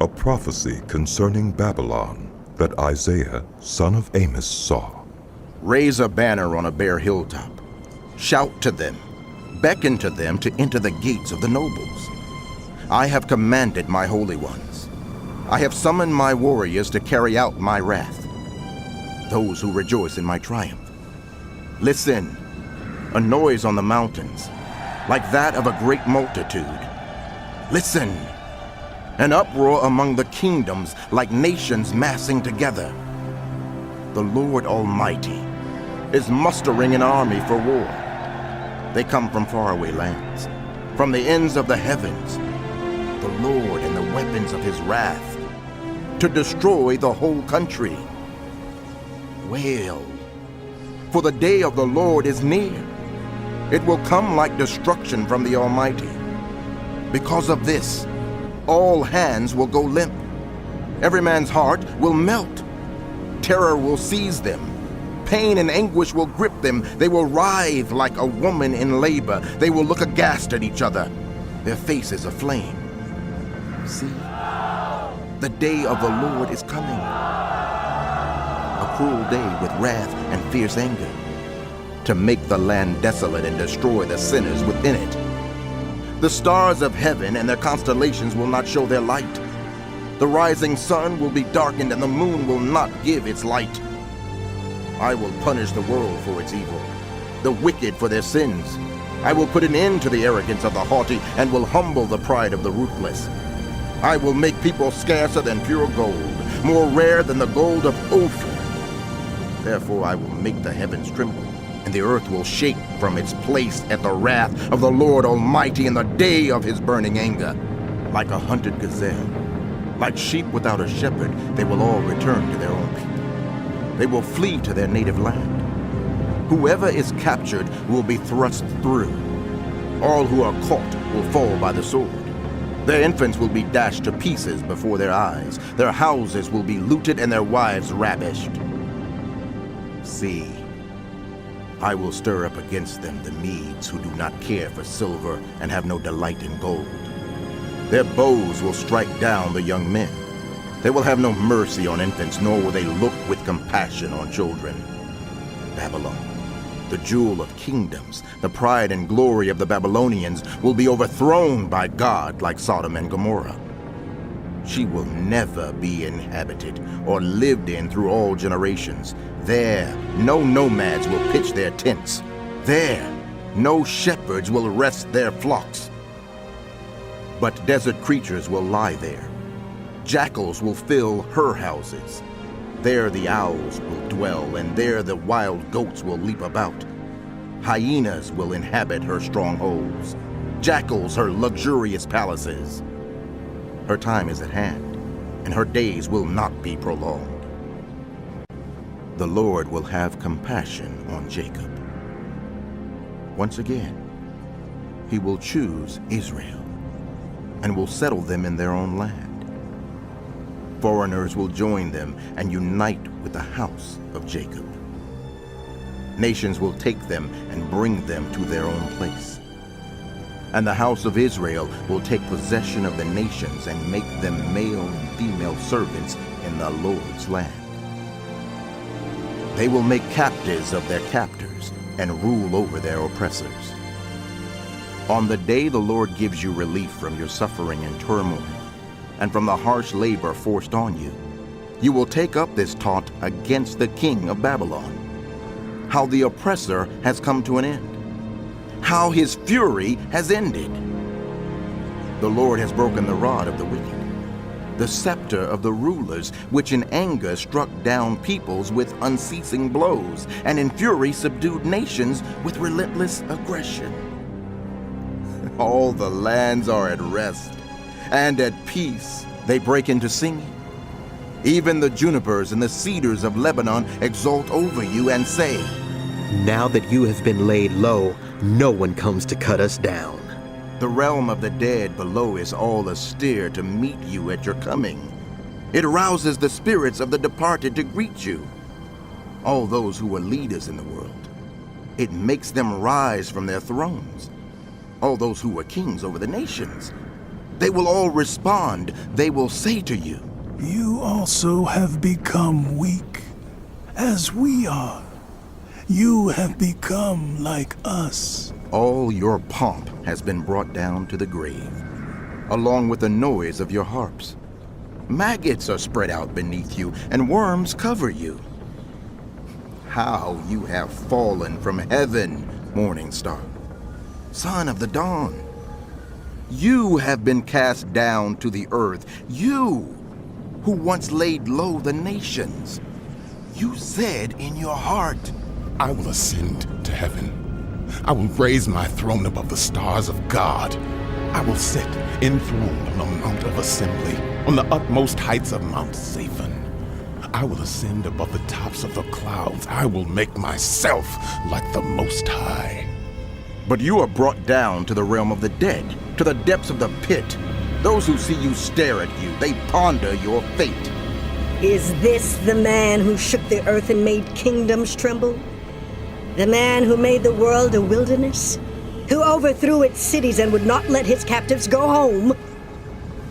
A prophecy concerning Babylon that Isaiah, son of Amos, saw. Raise a banner on a bare hilltop. Shout to them. Beckon to them to enter the gates of the nobles. I have commanded my holy ones. I have summoned my warriors to carry out my wrath, those who rejoice in my triumph. Listen, a noise on the mountains, like that of a great multitude. Listen, an uproar among the kingdoms, like nations massing together. The Lord Almighty is mustering an army for war. They come from faraway lands, from the ends of the heavens, the Lord and the weapons of his wrath, to destroy the whole country. Wail, for the day of the Lord is near. It will come like destruction from the Almighty. Because of this, all hands will go limp. Every man's heart will melt. Terror will seize them. Pain and anguish will grip them. They will writhe like a woman in labor. They will look aghast at each other, their faces aflame. See, the day of the Lord is coming. A cruel day with wrath and fierce anger, to make the land desolate and destroy the sinners within it. The stars of heaven and their constellations will not show their light. The rising sun will be darkened and the moon will not give its light. I will punish the world for its evil, the wicked for their sins. I will put an end to the arrogance of the haughty and will humble the pride of the ruthless. I will make people scarcer than pure gold, more rare than the gold of Ophir. Therefore I will make the heavens tremble, and the earth will shake from its place at the wrath of the Lord Almighty in the day of his burning anger. Like a hunted gazelle, like sheep without a shepherd, they will all return to their own people. They will flee to their native land. Whoever is captured will be thrust through. All who are caught will fall by the sword. Their infants will be dashed to pieces before their eyes. Their houses will be looted and their wives ravished. See, I will stir up against them the Medes who do not care for silver and have no delight in gold. Their bows will strike down the young men. They will have no mercy on infants, nor will they look with compassion on children. Babylon, the jewel of kingdoms, the pride and glory of the Babylonians, will be overthrown by God like Sodom and Gomorrah. She will never be inhabited or lived in through all generations. There, no nomads will pitch their tents. There, no shepherds will rest their flocks. But desert creatures will lie there. Jackals will fill her houses. There the owls will dwell, and there the wild goats will leap about. Hyenas will inhabit her strongholds. Jackals her luxurious palaces. Her time is at hand, and her days will not be prolonged. The Lord will have compassion on Jacob. Once again, he will choose Israel and will settle them in their own land. Foreigners will join them and unite with the house of Jacob. Nations will take them and bring them to their own place. And the house of Israel will take possession of the nations and make them male and female servants in the Lord's land. They will make captives of their captors and rule over their oppressors. On the day the Lord gives you relief from your suffering and turmoil, and from the harsh labor forced on you, you will take up this taunt against the king of Babylon, how the oppressor has come to an end, how his fury has ended. The Lord has broken the rod of the wicked, the scepter of the rulers, which in anger struck down peoples with unceasing blows, and in fury subdued nations with relentless aggression. All the lands are at rest, and at peace they break into singing. Even the junipers and the cedars of Lebanon exult over you and say, "Now that you have been laid low, no one comes to cut us down." The realm of the dead below is all astir to meet you at your coming. It arouses the spirits of the departed to greet you, all those who were leaders in the world. It makes them rise from their thrones, all those who were kings over the nations. They will all respond. They will say to you, You also have become weak, as we are. You have become like us. all your pomp has been brought down to the grave, along with the noise of your harps. Maggots are spread out beneath you, and worms cover you. How you have fallen from heaven, morning star, son of the dawn. You have been cast down to the earth, you who once laid low the nations. You said in your heart, I will ascend to heaven. I will raise my throne above the stars of God. I will sit enthroned on the mount of assembly, on the utmost heights of Mount Zaphon. I will ascend above the tops of the clouds. I will make myself like the Most High. but you are brought down to the realm of the dead, to the depths of the pit. Those who see you stare at you, they ponder your fate. Is this the man who shook the earth and made kingdoms tremble? The man who made the world a wilderness? Who overthrew its cities and would not let his captives go home?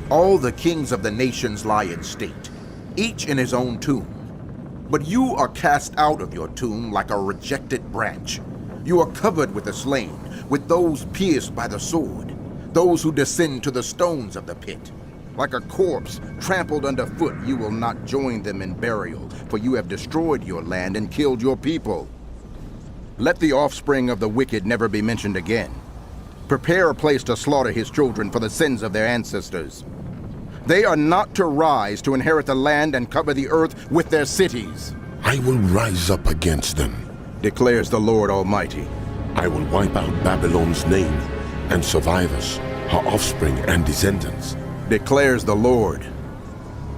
All the kings of the nations lie in state, each in his own tomb. But you are cast out of your tomb like a rejected branch. You are covered with the slain, with those pierced by the sword, those who descend to the stones of the pit. Like a corpse trampled underfoot, you will not join them in burial, for you have destroyed your land and killed your people. Let the offspring of the wicked never be mentioned again. Prepare a place to slaughter his children for the sins of their ancestors. They are not to rise to inherit the land and cover the earth with their cities, I will rise up against them. declares the Lord Almighty. I will wipe out Babylon's name and survivors, her offspring and descendants. Declares the Lord.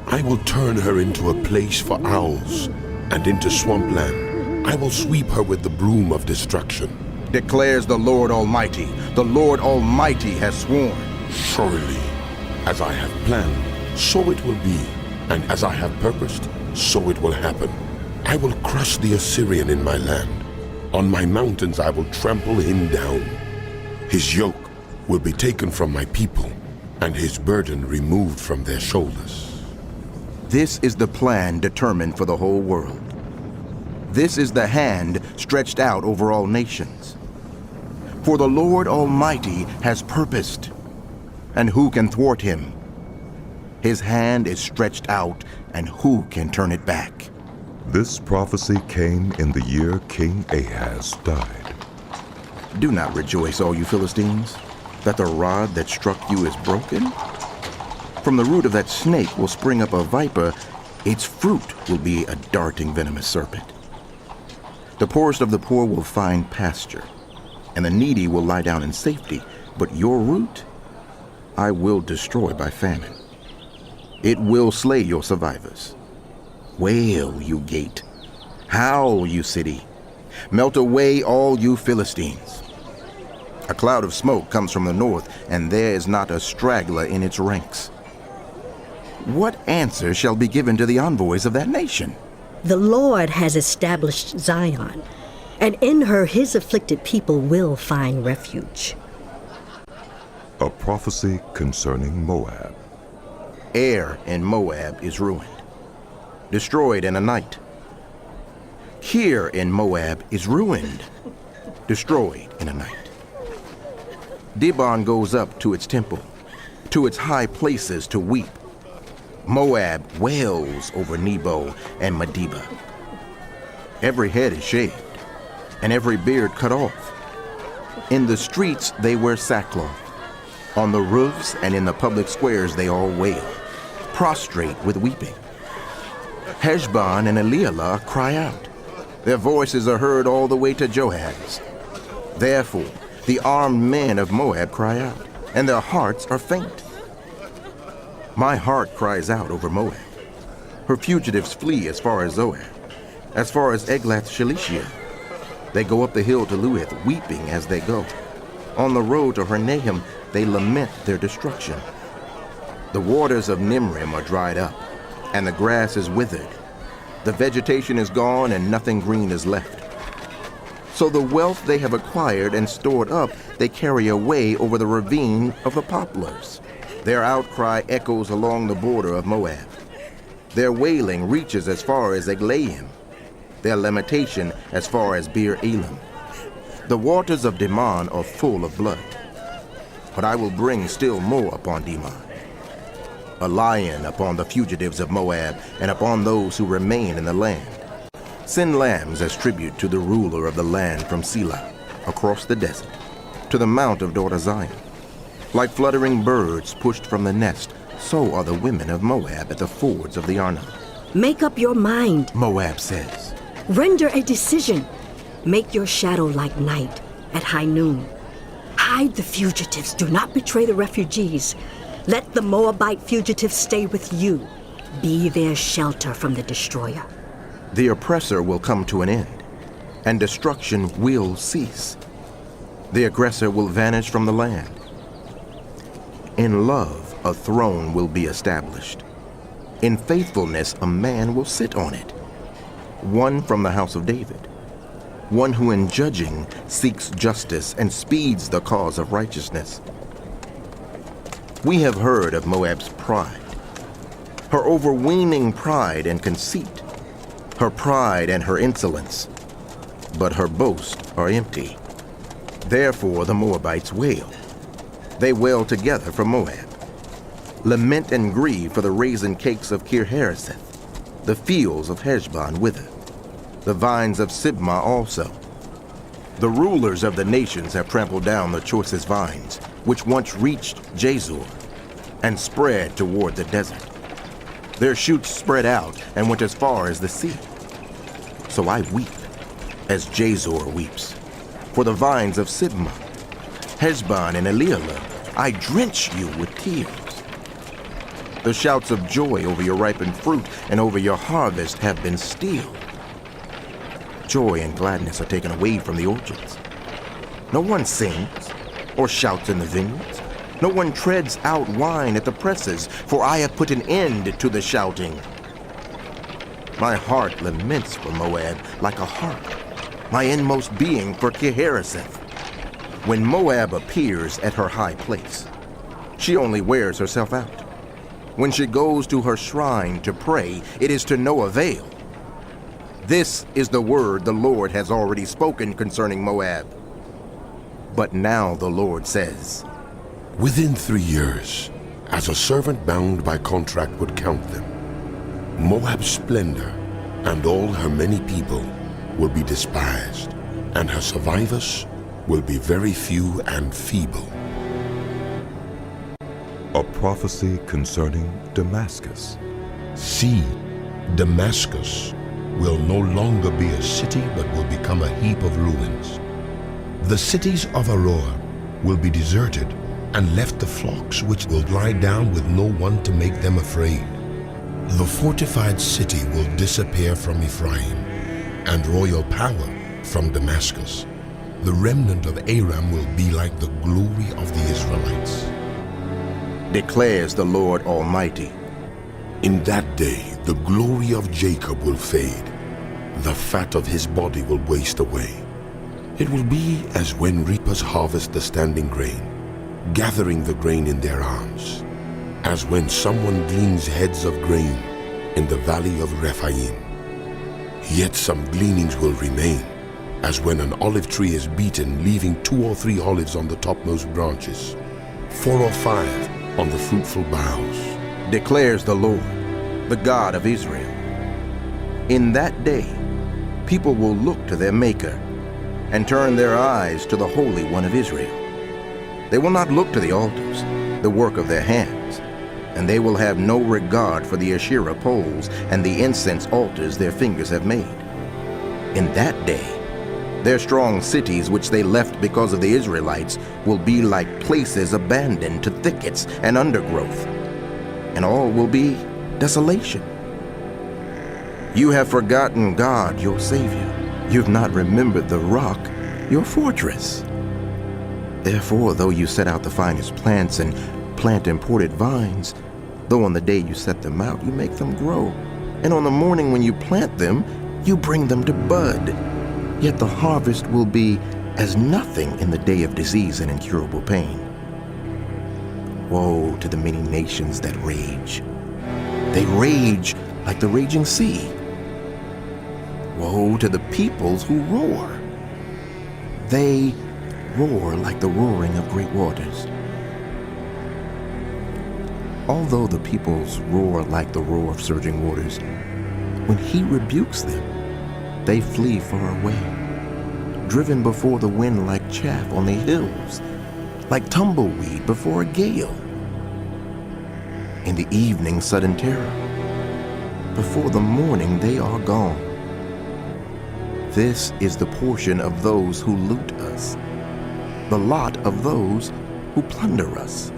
I will turn her into a place for owls and into swampland. I will sweep her with the broom of destruction. Declares the Lord Almighty. The Lord Almighty has sworn. Surely, as I have planned, so it will be, and as I have purposed, so it will happen. I will crush the Assyrian in my land. On my mountains I will trample him down. His yoke will be taken from my people, and his burden removed from their shoulders. This is the plan determined for the whole world. This is the hand stretched out over all nations. For the Lord Almighty has purposed, and who can thwart him? His hand is stretched out, and who can turn it back? This prophecy came in the year King Ahaz died. Do not rejoice, all you Philistines, that the rod that struck you is broken. From the root of that snake will spring up a viper. Its fruit will be a darting venomous serpent. The poorest of the poor will find pasture, and the needy will lie down in safety. But your root I will destroy by famine. It will slay your survivors. Wail, you gate. Howl, you city. Melt away, all you Philistines. A cloud of smoke comes from the north, and there is not a straggler in its ranks. What answer shall be given to the envoys of that nation? The Lord has established Zion, and in her his afflicted people will find refuge. A prophecy concerning Moab. Air in Moab is ruined, destroyed in a night. Kir in Moab is ruined, destroyed in a night. Dibon goes up to its temple, to its high places to weep. Moab wails over Nebo and Medeba. Every head is shaved, and every beard cut off. In the streets they wear sackcloth. On the roofs and in the public squares they all wail, prostrate with weeping. Heshbon and Elealeh cry out. Their voices are heard all the way to Johaz. Therefore, the armed men of Moab cry out, and their hearts are faint. My heart cries out over Moab. Her fugitives flee as far as Zoar, as far as Eglath-Shalishiah. They go up the hill to Luhith, weeping as they go. On the road to Harnaim, they lament their destruction. The waters of Nimrim are dried up, and the grass is withered. The vegetation is gone, and nothing green is left. So the wealth they have acquired and stored up, they carry away over the ravine of the poplars. Their outcry echoes along the border of Moab. Their wailing reaches as far as Eglaim, their lamentation as far as Beer Elam. The waters of Deman are full of blood, but I will bring still more upon Deman. A lion upon the fugitives of Moab and upon those who remain in the land. Send lambs as tribute to the ruler of the land from Selah, across the desert, to the mount of daughter Zion. Like fluttering birds pushed from the nest, so are the women of Moab at the fords of the Arnon. Make up your mind. Moab says, Render a decision. Make your shadow like night at high noon. Hide the fugitives. Do not betray the refugees. Let the Moabite fugitives stay with you. Be their shelter from the destroyer. the oppressor will come to an end, and destruction will cease. The aggressor will vanish from the land. In love, a throne will be established. In faithfulness, a man will sit on it. One from the house of David. One who in judging seeks justice and speeds the cause of righteousness. We have heard of Moab's pride, her overweening pride and conceit, her pride and her insolence. But her boasts are empty. Therefore the Moabites wail. They wail together for Moab. Lament and grieve for the raisin cakes of Kir-Hareseth. The fields of Heshbon wither, the vines of Sibmah also. The rulers of the nations have trampled down the choicest vines, which once reached Jazur and spread toward the desert. Their shoots spread out and went as far as the sea. So I weep, as Jazur weeps, for the vines of Sibmah. Heshbon and Elealeh, I drench you with tears. The shouts of joy over your ripened fruit and over your harvest have been stilled. Joy and gladness are taken away from the orchards. No one sings or shouts in the vineyards. No one treads out wine at the presses, for I have put an end to the shouting. My heart laments for Moab like a harp, my inmost being for Kir-Hareseth. When Moab appears at her high place, she only wears herself out. When she goes to her shrine to pray, it is to no avail. This is the word the Lord has already spoken concerning Moab. But now the Lord says, Within 3 years, as a servant bound by contract would count them, Moab's splendor and all her many people will be despised, and her survivors will be very few and feeble. A prophecy concerning Damascus. See, Damascus will no longer be a city but will become a heap of ruins. The cities of Aroer will be deserted, and left the flocks which will lie down with no one to make them afraid. The fortified city will disappear from Ephraim, and royal power from Damascus. The remnant of Aram will be like the glory of the Israelites, declares the Lord Almighty. In that day, the glory of Jacob will fade. The fat of his body will waste away. It will be as when reapers harvest the standing grain, gathering the grain in their arms, as when someone gleans heads of grain in the valley of Rephaim. Yet some gleanings will remain, as when an olive tree is beaten, leaving 2 or 3 olives on the topmost branches, 4 or 5 on the fruitful boughs, declares the Lord, the God of Israel. In that day, people will look to their Maker and turn their eyes to the Holy One of Israel. They will not look to the altars, the work of their hands, and they will have no regard for the Asherah poles and the incense altars their fingers have made. In that day, their strong cities which they left because of the Israelites will be like places abandoned to thickets and undergrowth, and all will be desolation. You have forgotten God, your Savior. You've not remembered the rock, your fortress. Therefore, though you set out the finest plants and plant imported vines, though on the day you set them out, you make them grow, and on the morning when you plant them, you bring them to bud, yet the harvest will be as nothing in the day of disease and incurable pain. Woe to the many nations that rage. They rage like the raging sea. Woe to the peoples who roar. They roar like the roaring of great waters. Although the peoples roar like the roar of surging waters, when he rebukes them, they flee far away, driven before the wind like chaff on the hills, like tumbleweed before a gale. In the evening, sudden terror. Before the morning, they are gone. This is the portion of those who loot us, the lot of those who plunder us.